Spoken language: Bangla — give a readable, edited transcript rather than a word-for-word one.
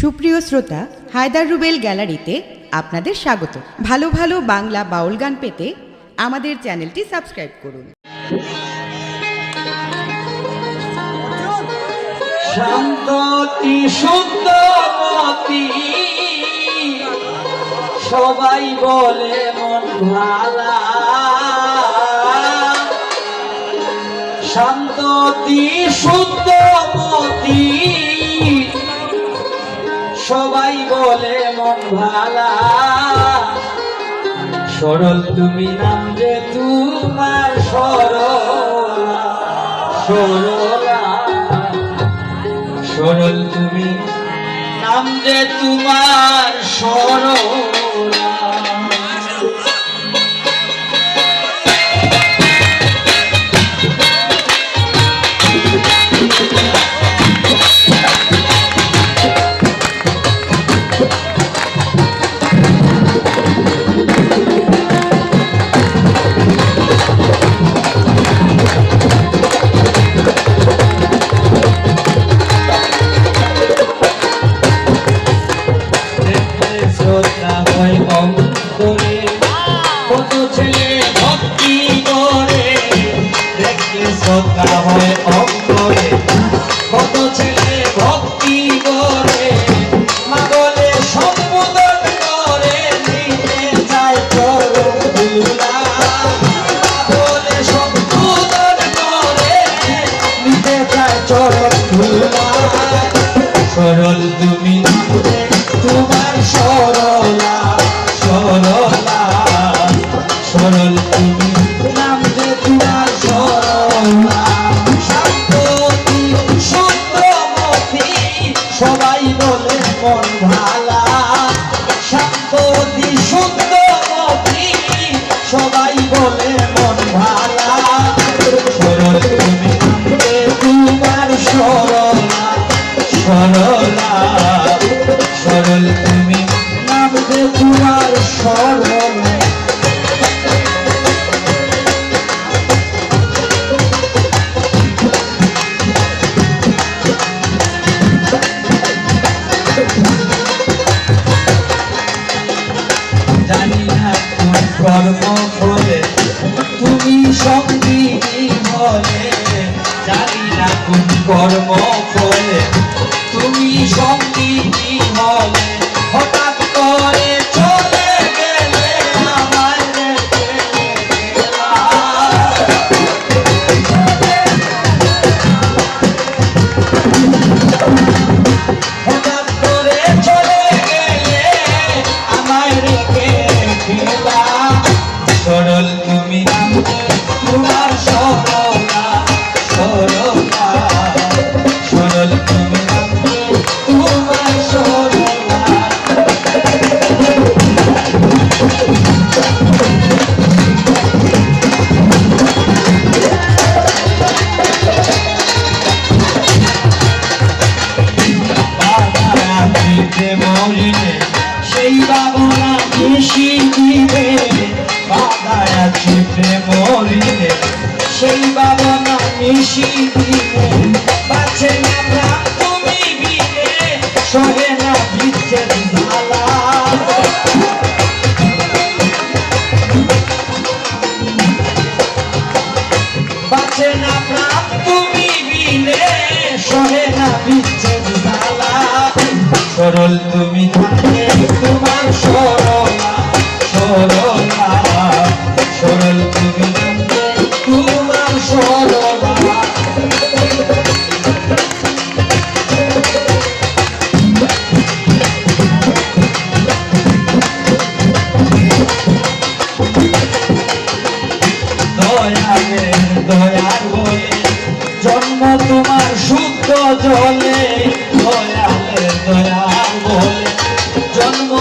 সুপ্রিয় শ্রোতা, হায়দার রুবেল গ্যালারিতে আপনাদের স্বাগত। ভালো ভালো বাংলা বাউল গান পেতে আমাদের চ্যানেলটি সাবস্ক্রাইব করুন। শান্ততি শুদ্ধমতি সবাই বলে মন ভালা, শান্ততি শুদ্ধমতি সবাই বলে মন ভালা। সরল তুমি নাম যে তোমার সরলা, সরলা সরল তুমি নাম যে তোমার সরলা। কত ছেলে ভক্তি করে দেখলে শ্রদ্ধা হয় অন্তরে, কত ছেলে ভক্তি করে মা বলে সম্বোধন করে নিতে চায় চরণ ধুলা, বলে সম্বোধন করে নিতে চায় চরণ ধুলা। সরল তুমি তোমার সরলা, সরলা সরল তুমি নাম যে তোমার সরলা। শান্ততি শুদ্ধমতি সবাই বলে মন ভালা, শান্ততি শুদ্ধমতি সবাই বলে মন ভালা। সরল তুমি নাম যে তোমার সরলা, সরলা সরল তুমি নাম যে তোমার সরলা। জানি না কোন কর্ম ফলে তুমি সঙ্গিনী হলে, জানি না কোন কর্ম ফলে তুমি সঙ্গিনী হলে, হঠাৎ করে চলে গেলে আমায় রেখে গেলা। হঠাৎ করে চলে গেলে আমায় রেখে গেলা। সরল তুমি নাম যে তোমার সরলা, সরলা সরল তুমি নাম যে তোমার সরলা। বাবা দিতে মরিলে সেই বাবনা বেশি দিবে, বাবা দিতে মরিলে সেই বাবনা বেশি দিবে। বাঁচে না প্রাণ তুমি বিলে সহে না বিচ্ছেদ জ্বালা। বাঁচে না প্রাণ তুমি বিলে সহে না বিচ্ছেদ জ্বালা। সরল তুমি থাকে তোমার সরলা, সরলা সরল তুমি থাকে তোমার সরলা। দয়ার বলে জন্ম তোমার শুদ্ধ জলে, দয়ালের দয়ার বলে জন্ম